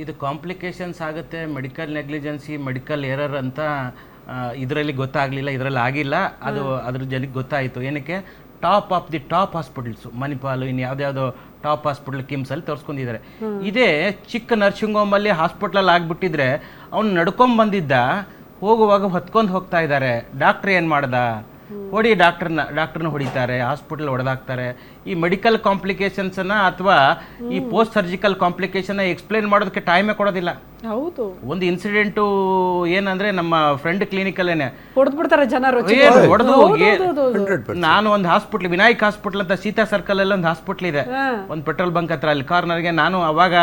ಇದು ಕಾಂಪ್ಲಿಕೇಶನ್ಸ್ ಆಗುತ್ತೆ, medical negligence, medical error ಅಂತ ಇದರಲ್ಲಿ ಗೊತ್ತಾಗಲಿಲ್ಲ, ಇದರಲ್ಲಿ ಆಗಿಲ್ಲ. ಅದು ಅದ್ರ ಜನಕ್ಕೆ ಗೊತ್ತಾಯಿತು. ಏನಕ್ಕೆ top of the top hospitals, Manipal, ಇನ್ನು ಯಾವುದ್ಯಾವುದೋ ಟಾಪ್ ಹಾಸ್ಪಿಟಲ್ ಕಿಮ್ಸಲ್ಲಿ ತೋರಿಸ್ಕೊಂಡಿದ್ದಾರೆ. ಇದೇ ಚಿಕ್ಕ ನರ್ಸಿಂಗ್ ಹೋಮಲ್ಲಿ ಹಾಸ್ಪಿಟ್ಲಲ್ಲಿ ಆಗಿಬಿಟ್ಟಿದ್ರೆ ಅವ್ನು ನಡ್ಕೊಂಬಂದಿದ್ದ ಹೋಗುವಾಗ ಹೊತ್ಕೊಂಡು ಹೋಗ್ತಾ ಇದ್ದಾರೆ. ಡಾಕ್ಟ್ರ್ ಏನು ಮಾಡ್ದ? ಹೊಡಿ ಡಾಕ್ಟ್ರನ್ನ ಹೊಡಿತಾರೆ, ಹಾಸ್ಪಿಟಲ್ ಹೊಡೆದಾಕ್ತಾರೆ. ಈ ಮೆಡಿಕಲ್ ಕಾಂಪ್ಲಿಕೇಶನ್ಸನ್ನು ಅಥವಾ ಈ ಪೋಸ್ಟ್ ಸರ್ಜಿಕಲ್ ಕಾಂಪ್ಲಿಕೇಶನ್ ಎಕ್ಸ್ಪ್ಲೇನ್ ಮಾಡೋದಕ್ಕೆ ಟೈಮೇ ಕೊಡೋದಿಲ್ಲ. ಹೌದು, ಒಂದು ಇನ್ಸಿಡೆಂಟು ಏನಂದ್ರೆ ನಮ್ಮ ಫ್ರೆಂಡ್ ಕ್ಲಿನಿಕಲ್ಲೇನೆ ಹೊಡೆದ್ಬಿಡ್ತಾರೆ ಜನರು. ನಾನು ಒಂದು ಹಾಸ್ಪಿಟ್ಲ್, ವಿನಾಯಕ್ ಹಾಸ್ಪಿಟ್ಲ್ ಅಂತ ಸೀತಾ ಸರ್ಕಲ್ ಅಲ್ಲಿ ಒಂದು ಹಾಸ್ಪಿಟ್ಲ್ ಇದೆ, ಒಂದು ಪೆಟ್ರೋಲ್ ಬಂಕ್ ಹತ್ರ, ಅಲ್ಲಿ ಕಾರ್ನರ್ಗೆ. ನಾನು ಅವಾಗ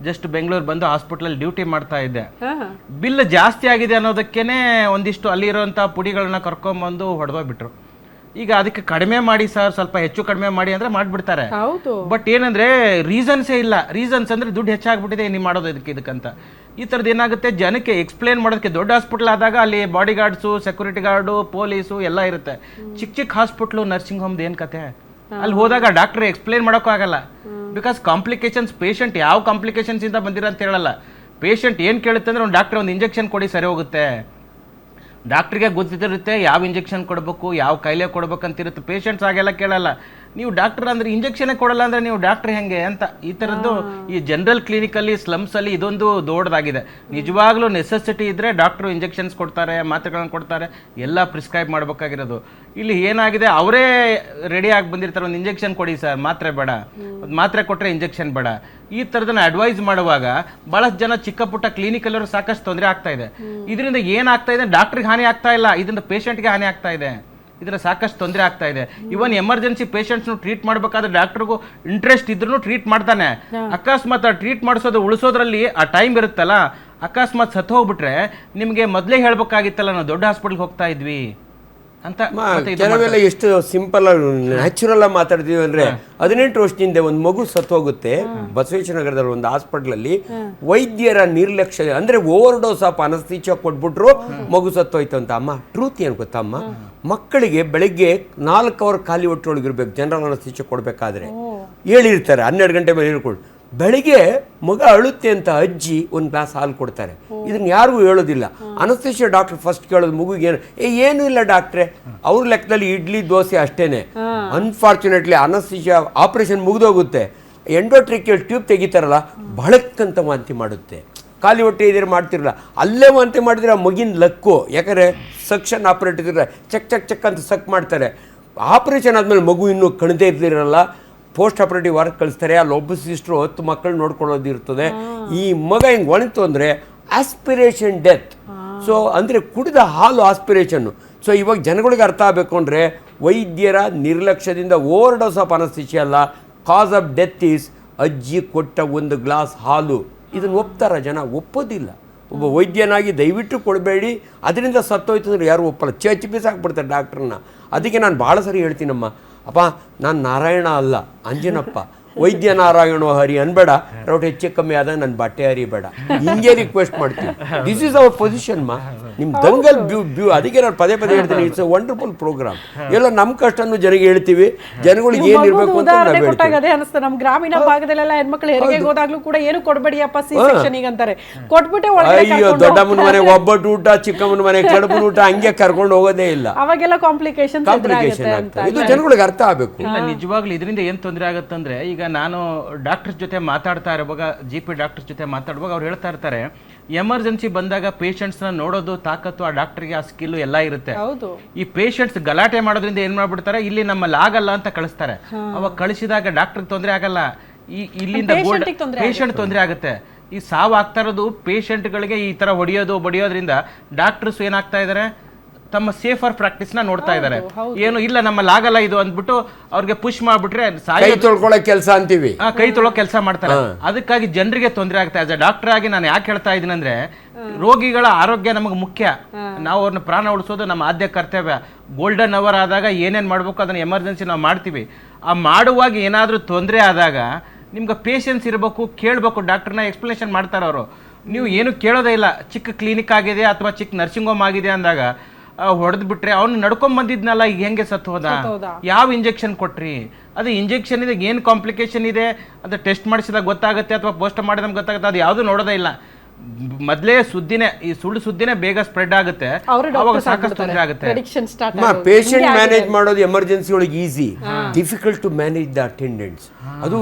ಜಸ್ಟ್ ಬೆಂಗಳೂರು ಬಂದು ಹಾಸ್ಪಿಟ್ಲ್ ಡ್ಯೂಟಿ ಮಾಡ್ತಾ ಇದ್ದೆ. ಬಿಲ್ ಜಾಸ್ತಿ ಆಗಿದೆ ಅನ್ನೋದಕ್ಕೇನೆ ಒಂದಿಷ್ಟು ಅಲ್ಲಿರುವಂತ ಪುಡಿಗಳನ್ನ ಕರ್ಕೊಂಡ್ಬಂದು ಹೊಡೆದೋಗ್ಬಿಟ್ರು. ಈಗ ಅದಕ್ಕೆ ಕಡಿಮೆ ಮಾಡಿ ಸರ್, ಸ್ವಲ್ಪ ಹೆಚ್ಚು ಕಡಿಮೆ ಮಾಡಿ ಅಂದ್ರೆ ಮಾಡ್ಬಿಡ್ತಾರೆ. ಬಟ್ ಏನಂದ್ರೆ ರೀಸನ್ಸೇ ಇಲ್ಲ. ರೀಸನ್ಸ್ ಅಂದ್ರೆ ದುಡ್ಡು ಹೆಚ್ಚಾಗ್ಬಿಟ್ಟಿದೆ, ನೀವು ಮಾಡೋದು ಇದಕ್ಕಂತ. ಈ ಥರದ್ದು ಏನಾಗುತ್ತೆ, ಜನಕ್ಕೆ ಎಕ್ಸ್ಪ್ಲೇನ್ ಮಾಡೋದಕ್ಕೆ. ದೊಡ್ಡ ಹಾಸ್ಪಿಟ್ಲ್ ಆದಾಗ ಅಲ್ಲಿ body guards, security guard, police ಎಲ್ಲ ಇರುತ್ತೆ. ಚಿಕ್ಕ ಚಿಕ್ಕ ಹಾಸ್ಪಿಟ್ಲು, ನರ್ಸಿಂಗ್ ಹೋಮ್ದು ಏನು ಕತೆ? ಅಲ್ಲಿ ಹೋದಾಗ ಡಾಕ್ಟರ್ ಎಕ್ಸ್ಪ್ಲೇನ್ ಮಾಡೋಕ್ಕೂ ಆಗಲ್ಲ. ಬಿಕಾಸ್ ಕಾಂಪ್ಲಿಕೇಶನ್ಸ್, ಪೇಷಂಟ್ ಯಾವ ಕಾಂಪ್ಲಿಕೇಶನ್ಸ್ ಇಂದ ಬಂದಿರೋ ಅಂತ ಹೇಳಲ್ಲ. ಪೇಷಂಟ್ ಏನು ಕೇಳುತ್ತೆ ಅಂದ್ರೆ, ಒಂದು ಡಾಕ್ಟರ್ ಒಂದು ಇಂಜೆಕ್ಷನ್ ಕೊಡಿ ಸರಿ ಹೋಗುತ್ತೆ. ಡಾಕ್ಟ್ರಿಗೆ ಗೊತ್ತಿರುತ್ತೆ ಯಾವ ಇಂಜೆಕ್ಷನ್ ಕೊಡಬೇಕು, ಯಾವ ಕಾಯಿಲೆ ಕೊಡ್ಬೇಕಂತಿರುತ್ತೆ. ಪೇಷಂಟ್ಸ್ ಹಾಗೆಲ್ಲ ಕೇಳಲ್ಲ. ನೀವು ಡಾಕ್ಟರ್ ಅಂದ್ರೆ ಇಂಜೆಕ್ಷನ್ ಕೊಡಲ್ಲ ಅಂದ್ರೆ ನೀವು ಡಾಕ್ಟರ್ ಹೆಂಗೆ ಅಂತ. ಈ ಥರದ್ದು ಈ ಜನರಲ್ ಕ್ಲಿನಿಕಲ್ಲಿ, ಸ್ಲಮ್ಸಲ್ಲಿ ಇದೊಂದು ದೊಡ್ಡದಾಗಿದೆ. ನಿಜವಾಗ್ಲೂ ನೆಸೆಸಿಟಿ ಇದ್ರೆ ಡಾಕ್ಟ್ರು ಇಂಜೆಕ್ಷನ್ಸ್ ಕೊಡ್ತಾರೆ, ಮಾತ್ರೆಗಳನ್ನ ಕೊಡ್ತಾರೆ, ಎಲ್ಲ ಪ್ರಿಸ್ಕ್ರೈಬ್ ಮಾಡಬೇಕಾಗಿರೋದು. ಇಲ್ಲಿ ಏನಾಗಿದೆ, ಅವರೇ ರೆಡಿಯಾಗಿ ಬಂದಿರ್ತಾರೆ, ಒಂದು ಇಂಜೆಕ್ಷನ್ ಕೊಡಿ ಸರ್, ಮಾತ್ರೆ ಬೇಡ, ಒಂದು ಮಾತ್ರೆ ಕೊಟ್ಟರೆ ಇಂಜೆಕ್ಷನ್ ಬೇಡ. ಈ ಥರದನ್ನ ಅಡ್ವೈಸ್ ಮಾಡುವಾಗ ಬಹಳಷ್ಟು ಜನ ಚಿಕ್ಕ ಪುಟ್ಟ ಕ್ಲಿನಿಕಲ್ಲವರು ಸಾಕಷ್ಟು ತೊಂದರೆ ಆಗ್ತಾ ಇದೆ. ಇದರಿಂದ ಏನಾಗ್ತಾ ಇದೆ, ಡಾಕ್ಟ್ರಿಗೆ ಹಾನಿ ಆಗ್ತಾ ಇಲ್ಲ, ಇದರಿಂದ ಪೇಷಂಟ್ಗೆ ಹಾನಿ ಆಗ್ತಾ ಇದೆ. ಇದರ ಸಾಕಷ್ಟು ತೊಂದರೆ ಆಗ್ತಾ ಇದೆ. ಇವನ್ ಎಮರ್ಜೆನ್ಸಿ ಪೇಷಂಟ್ಸ್ನು ಟ್ರೀಟ್ ಮಾಡಬೇಕಾದ್ರೆ ಡಾಕ್ಟರ್ಗೂ ಇಂಟ್ರೆಸ್ಟ್ ಇದ್ರೂ ಟ್ರೀಟ್ ಮಾಡ್ತಾನೆ. ಅಕಸ್ಮಾತ್ ಟ್ರೀಟ್ ಮಾಡಿಸೋದು, ಉಳಿಸೋದ್ರಲ್ಲಿ ಆ ಟೈಮ್ ಇರುತ್ತಲ್ಲ, ಅಕಸ್ಮಾತ್ ಸತ್ತು ಹೋಗ್ಬಿಟ್ರೆ ನಿಮಗೆ ಮೊದಲೇ ಹೇಳ್ಬೇಕಾಗಿತ್ತಲ್ಲ, ನಾವು ದೊಡ್ಡ ಹಾಸ್ಪಿಟಲ್ಗೆ ಹೋಗ್ತಾ ಇದ್ವಿ ಅಂತ. ಕೆಲವೆಲ್ಲ ಎಷ್ಟು ಸಿಂಪಲ್ ನ್ಯಾಚುರಲ್ ಆಗಿ ಮಾತಾಡ್ತೀವಿ ಅಂದ್ರೆ, 18 ವರ್ಷದಿಂದ ಒಂದು ಮಗು ಸತ್ತು ಹೋಗುತ್ತೆ ಬಸವೇಶ್ವರ ನಗರದಲ್ಲಿ ಒಂದು ಹಾಸ್ಪಿಟಲ್. ವೈದ್ಯರ ನಿರ್ಲಕ್ಷ್ಯ ಅಂದ್ರೆ ಓವರ್ ಡೋಸ್ ಆಫ್ ಅನಸ್ತೀಚಿಯಾ ಕೊಟ್ಬಿಟ್ರು, ಮಗು ಸತ್ತೋಯ್ತು ಅಂತ. ಅಮ್ಮ ಟ್ರೂತ್ ಏನು ಗೊತ್ತಾ ಅಮ್ಮ, ಮಕ್ಕಳಿಗೆ ಬೆಳಗ್ಗೆ 4 ಅವರ್ ಖಾಲಿ ಹೊಟ್ಟೆಯೊಳಗಿರ್ಬೇಕು ಜನರಲ್ ಅನಸ್ತೀಚಿಯಾ ಕೊಡ್ಬೇಕಾದ್ರೆ. ಹೇಳಿರ್ತಾರೆ 12 ಗಂಟೆ ಮೇಲೆ ಹೇಳ್ಕೊಂಡು. ಬೆಳಿಗ್ಗೆ ಮಗ ಅಳುತ್ತೆ ಅಂತ ಅಜ್ಜಿ ಒಂದು ಗ್ಲಾಸ್ ಹಾಲು ಕೊಡ್ತಾರೆ. ಇದನ್ನ ಯಾರಿಗೂ ಹೇಳೋದಿಲ್ಲ. ಅನಸ್ತೇಶಿಯಾ ಡಾಕ್ಟರ್ ಫಸ್ಟ್ ಕೇಳೋದು ಮಗುಗೆ ಏನು ಇಲ್ಲ ಡಾಕ್ಟ್ರೆ, ಅವ್ರ ಲೆಕ್ಕದಲ್ಲಿ ಇಡ್ಲಿ ದೋಸೆ ಅಷ್ಟೇನೆ. ಅನ್ಫಾರ್ಚುನೇಟ್ಲಿ ಅನಸ್ತೇಶಿಯಾ ಆಪರೇಷನ್ ಮುಗಿದೋಗುತ್ತೆ, ಎಂಡೋಟ್ರಿಕ್ಯಲ್ ಟ್ಯೂಬ್ ತೆಗಿತಾರಲ್ಲ, ಬಳಕ್ಕಂತ ವಾಂತಿ ಮಾಡುತ್ತೆ. ಖಾಲಿ ಹೊಟ್ಟೆ ಇದ್ರೆ ಮಾಡ್ತಿರಲ್ಲ, ಅಲ್ಲೇ ವಾಂತಿ ಮಾಡಿದ್ರೆ ಆ ಮಗಿನ ಲಕ್ಕು. ಯಾಕಂದರೆ ಸಕ್ಷನ್ ಆಪರೇಟ್ ಇದ್ರೆ ಚೆಕ್ ಚೆಕ್ ಚೆಕ್ ಅಂತ ಸಕ್ ಮಾಡ್ತಾರೆ. ಆಪರೇಷನ್ ಆದಮೇಲೆ ಮಗು ಇನ್ನೂ ಕಣದೇ ಇರ್ದಿರಲ್ಲ, ಪೋಸ್ಟ್ ಆಪರೇಟಿವ್ ವಾರ್ಡ್ ಕಳಿಸ್ತಾರೆ. ಅಲ್ಲಿ ಒಬ್ಬ ಸಿಸ್ಟ್ರು 10 ಮಕ್ಕಳು ನೋಡ್ಕೊಳ್ಳೋದು ಇರ್ತದೆ. ಈ ಮಗ ಹಿಂಗೆ ಒಣಿತು ಅಂದರೆ ಆಸ್ಪಿರೇಷನ್ ಡೆತ್. ಸೊ ಅಂದರೆ ಕುಡಿದ ಹಾಲು ಆಸ್ಪಿರೇಷನ್ನು. ಸೊ ಇವಾಗ ಜನಗಳಿಗೆ ಅರ್ಥ ಆಗಬೇಕು ಅಂದರೆ, ವೈದ್ಯರ ನಿರ್ಲಕ್ಷ್ಯದಿಂದ ಓವರ್ ಡೋಸ್ ಆಫ್ ಅನಸ್ತೀಚಿಯಾ ಅಲ್ಲ, ಕಾಸ್ ಆಫ್ ಡೆತ್ ಈಸ್ ಅಜ್ಜಿ ಕೊಟ್ಟ ಒಂದು ಗ್ಲಾಸ್ ಹಾಲು. ಇದನ್ನು ಒಪ್ತಾರ ಜನ? ಒಪ್ಪೋದಿಲ್ಲ. ಒಬ್ಬ ವೈದ್ಯನಾಗಿ ದಯವಿಟ್ಟು ಕೊಡಬೇಡಿ, ಅದರಿಂದ ಸತ್ತೋಯ್ತು ಅಂದ್ರೆ ಯಾರು ಒಪ್ಪಲ್ಲ, ಚಚ್ಚಿ ಬೀಸಾಕ್ಬಿಡ್ತಾರೆ ಡಾಕ್ಟ್ರನ್ನ. ಅದಕ್ಕೆ ನಾನು ಭಾಳ ಸರಿ ಹೇಳ್ತೀನಮ್ಮ, ಅಪ್ಪ ನಾನು ನಾರಾಯಣ ಅಲ್ಲ, ಅಂಜನಪ್ಪ, ವೈದ್ಯ ನಾರಾಯಣೋ ಹರಿ ಅನ್ಬೇಡ, ರೌಟ್ ಹೆಚ್ಚು ಕಮ್ಮಿ ಆದಾಗ ನನ್ನ ಬಟ್ಟೆ ಹರಿ ಬೇಡ, ಹಿಂಗೆ ರಿಕ್ವೆಸ್ಟ್ ಮಾಡ್ತೀನಿ. ದಿಸ್ ಈಸ್ ಅವರ್ ಪೊಸಿಷನ್ ಮಾ. ನಿಮ್ಮ ದಂಗಲ್ ಅದಕ್ಕೆ ನಾನು ಪದೇ ಪದೇ ಹೇಳ್ತೀನಿ, ಇಟ್ಸ್ ಎ ವಂಡರ್ಫುಲ್ ಪ್ರೋಗ್ರಾಮ್. ಎಲ್ಲ ನಮ್ಮ ಕಷ್ಟನ್ನು ಜನರಿಗೆ ಹೇಳ್ತೀವಿ, ಜನಗಳಿಗೆ ಏನಿರಬೇಕು ಅಂತ ನಾವು ಹೇಳ್ತೀವಿ. ನಮ್ಮ ಗ್ರಾಮೀಣ ಭಾಗದಲ್ಲೆಲ್ಲ ಹೆಣ್ಮಕ್ಳು ಹೆರಿಗೆ ಹೋದಾಗ್ಲೂ ಕೂಡ ಏನು ಕೊಡಬೇಡಿಯಪ್ಪ ಸಿ ಸೆಕ್ಷನ್ ಅಂತಾರೆ, ಕೊಟ್ಬಿಟ್ಟೆ ಅಯ್ಯೋ ದೊಡ್ಡಮ್ಮನ ಮನೆ ಒಬ್ಬಟ್ಟು ಊಟ, ಚಿಕ್ಕಮ್ಮನ ಮನೆ ಕಡುಬು ಊಟ, ಹಂಗೆ ಕರ್ಕೊಂಡು ಹೋಗೋದೇ ಇಲ್ಲ. ಅವಾಗೆಲ್ಲ ಕಾಂಪ್ಲಿಕೇಶನ್ ಆಗ್ತದೆ. ಇದು ಜನಗಳಿಗೆ ಅರ್ಥ ಆಗಬೇಕು. ನಿಜವಾಗ್ಲೂ ಇದರಿಂದ ಏನು ತೊಂದರೆ ಆಗುತ್ತಂದ್ರೆ, ಈಗ ನಾನು ಡಾಕ್ಟರ್ಸ್ ಜೊತೆ ಮಾತಾಡ್ತಾ ಇರುವಾಗ, GP ಡಾಕ್ಟರ್ಸ್ ಜೊತೆ ಮಾತಾಡುವಾಗ ಅವ್ರು ಹೇಳ್ತಾ ಇರ್ತಾರೆ, ಎಮರ್ಜೆನ್ಸಿ ಬಂದಾಗ ಪೇಷಂಟ್ಸ್ನ ನೋಡೋದು ತಾಕತ್ತು ಆ ಡಾಕ್ಟರ್ಗೆ, ಆ ಸ್ಕಿಲ್ ಎಲ್ಲ ಇರುತ್ತೆ. ಈ ಪೇಷಂಟ್ಸ್ ಗಲಾಟೆ ಮಾಡೋದ್ರಿಂದ ಏನ್ ಮಾಡ್ಬಿಡ್ತಾರೆ, ಇಲ್ಲಿ ನಮ್ಮಲ್ಲಿ ಆಗಲ್ಲ ಅಂತ ಕಳಿಸ್ತಾರೆ. ಅವಾಗ ಕಳಿಸಿದಾಗ ಡಾಕ್ಟರ್ಗೆ ತೊಂದರೆ ಆಗಲ್ಲ, ಇಲ್ಲಿಂದ ಪೇಷಂಟ್ ತೊಂದರೆ ಆಗುತ್ತೆ. ಈ ಸಾವು ಆಗ್ತಾ ಇರೋದು ಪೇಷಂಟ್ಗಳಿಗೆ. ಈ ತರ ಬಡಿಯೋದ್ರಿಂದ ಡಾಕ್ಟರ್ಸ್ ಏನಾಗ್ತಾ ಇದಾರೆ, ತಮ್ಮ ಸೇಫರ್ ಪ್ರಾಕ್ಟೀಸ್ನ ನೋಡ್ತಾ ಇದ್ದಾರೆ. ಏನು ಇಲ್ಲ ನಮ್ಮಲ್ಲಿ ಆಗಲ್ಲ ಇದು ಅಂದ್ಬಿಟ್ಟು ಅವ್ರಿಗೆ ಪುಷ್ ಮಾಡ್ಬಿಟ್ರೆ ಕೈ ತೊಳ್ಕೊಳ್ಳೋ ಕೆಲಸ ಅಂತೀವಿ, ಕೈ ತೊಳೋ ಕೆಲಸ ಮಾಡ್ತಾರೆ. ಅದಕ್ಕಾಗಿ ಜನರಿಗೆ ತೊಂದರೆ ಆಗ್ತಾ ಇದೆ. ಡಾಕ್ಟರ್ ಆಗಿ ನಾನು ಯಾಕೆ ಹೇಳ್ತಾ ಇದ್ದೀನಿ ಅಂದ್ರೆ, ರೋಗಿಗಳ ಆರೋಗ್ಯ ನಮಗೆ ಮುಖ್ಯ. ನಾವು ಅವ್ರನ್ನ ಪ್ರಾಣ ಉಳಿಸೋದು ನಮ್ಮ ಆದ್ಯ ಕರ್ತವ್ಯ. ಗೋಲ್ಡನ್ ಅವರ್ ಆದಾಗ ಏನೇನು ಮಾಡ್ಬೇಕು ಅದನ್ನ ಎಮರ್ಜೆನ್ಸಿ ನಾವು ಮಾಡ್ತೀವಿ. ಆ ಮಾಡುವಾಗ ಏನಾದರೂ ತೊಂದರೆ ಆದಾಗ ನಿಮ್ಗೆ ಪೇಷನ್ಸ್ ಇರಬೇಕು, ಕೇಳಬೇಕು. ಡಾಕ್ಟರ್ನ ಎಕ್ಸ್ಪ್ಲನೇಷನ್ ಮಾಡ್ತಾರೆ ಅವರು. ನೀವು ಏನು ಕೇಳೋದೇ ಇಲ್ಲ. ಚಿಕ್ಕ ಕ್ಲಿನಿಕ್ ಆಗಿದೆ ಅಥವಾ ಚಿಕ್ಕ ನರ್ಸಿಂಗ್ ಹೋಮ್ ಆಗಿದೆ ಅಂದಾಗ ಹೊಡೆದ್ ಬಿಟ್ರೆ ಅವ್ನು ನಡ್ಕೊಂಡ್ ಬಂದಿದ್ನಲ್ಲ ಈಗ ಹೆಂಗೆ ಸತ್ತು ಹೋದ, ಯಾವ ಇಂಜೆಕ್ಷನ್ ಕೊಟ್ರಿ, ಅದು ಇಂಜೆಕ್ಷನ್ ಇದೆ ಏನು ಕಾಂಪ್ಲಿಕೇಶನ್ ಇದೆ ಅದು ಟೆಸ್ಟ್ ಮಾಡಿಸಿದಾಗ ಗೊತ್ತಾಗುತ್ತೆ ಅಥವಾ ಪೋಸ್ಟ್ ಮಾಡಿದಾಗ ಗೊತ್ತಾಗುತ್ತೆ, ಅದು ಯಾವುದು ನೋಡೋದೇ ಇಲ್ಲ. ಮೊದಲೇ ಸುದ್ದಿನೇ ಈ ಸುಳ್ಳು ಸುದ್ದಿನೇ ಬೇಗ ಸ್ಪ್ರೆಡ್ ಆಗುತ್ತೆ, ಅವಾಗ ಸಾಕಷ್ಟು ತೊಂದರೆ ಆಗುತ್ತೆ. ಪೇಷಂಟ್ ಮ್ಯಾನೇಜ್ ಮಾಡೋದು ಎಮರ್ಜೆನ್ಸಿ ಒಳಗೆ easy, difficult to manage the attendants. ಅದು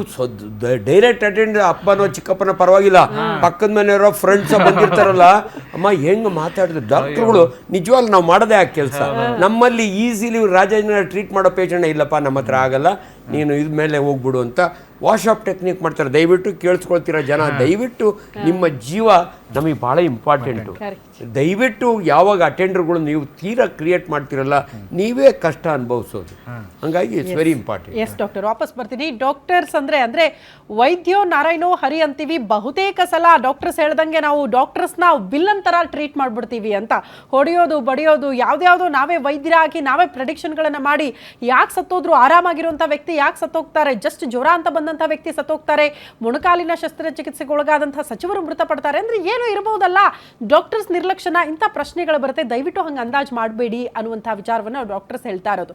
ಡೈರೆಕ್ಟ್ ಅಟೆಂಡ್ ಅಪ್ಪನೋ ಚಿಕ್ಕಪ್ಪನ ಪರವಾಗಿಲ್ಲ, ಪಕ್ಕದ ಮನೆಯವರೋ ಫ್ರೆಂಡ್ಸ್ ಬಂದಿರ್ತಾರಲ್ಲ, ಅಮ್ಮ ಹೆಂಗ್ ಮಾತಾಡಿದ್ರು ಡಾಕ್ಟರ್ಗಳು ನಿಜವಾಗ್ಲೂ ನಾವು ಮಾಡೋದೇ ಆ ಕೆಲಸ. ನಮ್ಮಲ್ಲಿ ಈಸಿಲಿ ರಾಜೇಂದ್ರ ಟ್ರೀಟ್ ಮಾಡೋ ಪೇಷಂಟ್ ಇಲ್ಲಪ್ಪ ನಮ್ಮ ಹತ್ರ ಆಗಲ್ಲ, ನೀನು ಇದ ಮೇಲೆ ಹೋಗ್ಬಿಡು ಅಂತ ವಾಶ್ ಆಫ್ ಟೆಕ್ನಿಕ್ ಮಾಡ್ತಾರೆ. ದಯವಿಟ್ಟು ಕೇಳಿಸ್ಕೊಳ್ತೀರಾ ಜನ, ದಯವಿಟ್ಟು ನಿಮ್ಮ ಜೀವ ನಮಗೆ ಭಾಳ ಇಂಪಾರ್ಟೆಂಟು. ದಯವಿಟ್ಟು ಯಾವಾಗ ಅಟೆಂಡರ್ಗಳು ನೀವು ತೀರಾ ಕ್ರಿಯೇಟ್ ಮಾಡ್ತಿರಲ್ಲ ನೀವೇ ಕಷ್ಟ ಅನುಭವಿಸೋದು. ಹಂಗಾಗಿ it's very important. Yes doctor, ವಾಪಸ್ ಬರ್ತೀನಿ. ಡಾಕ್ಟರ್ಸ್ ಅಂದ್ರೆ ವೈದ್ಯೋ ನಾರಾಯಣೋ ಹರಿ ಅಂತೀವಿ. ಬಹುತೇಕ ಸಲ ಡಾಕ್ಟರ್ಸ್ ಹೇಳ್ದಂಗೆ ನಾವು ಡಾಕ್ಟರ್ಸ್ನ ವಿಲ್ಲನ್ ತರ ಟ್ರೀಟ್ ಮಾಡ್ಬಿಡ್ತೀವಿ ಅಂತ, ಹೊಡೆಯೋದು ಬಡಿಯೋದು ಯಾವ್ದ್ಯಾವ್ದೋ ನಾವೇ ವೈದ್ಯರಾಗಿ ನಾವೇ ಪ್ರೆಡಿಕ್ಷನ್ಗಳನ್ನ ಮಾಡಿ ಯಾಕೆ ಸತ್ತೋದ್ರು, ಆರಾಮಾಗಿರುವಂಥ ವ್ಯಕ್ತಿ ಯಾಕೆ ಸತ್ತೋಗ್ತಾರೆ, ಜಸ್ಟ್ ಜ್ವರ ಅಂತ ಬಂದಂಥ ವ್ಯಕ್ತಿ ಸತ್ತೋಗ್ತಾರೆ, ಮೊಣಕಾಲಿನ ಶಸ್ತ್ರಚಿಕಿತ್ಸೆಗೆ ಒಳಗಾದಂಥ ಸಚಿವರು ಮೃತಪಡ್ತಾರೆ ಅಂದ್ರೆ ಏನು ಇರಬಹುದಲ್ಲ, ಡಾಕ್ಟರ್ಸ್ ನಿರ್ಲಕ್ಷ್ಯನ, ಇಂಥ ಪ್ರಶ್ನೆಗಳು ಬರುತ್ತೆ. ದಯವಿಟ್ಟು ಹಂಗೆ ಅಂದಾಜು ಮಾಡಬೇಡಿ ಅನ್ನುವಂಥ ವಿಚಾರವನ್ನು ಡಾಕ್ಟರ್ಸ್ ಹೇಳ್ತಾ ಇರೋದು.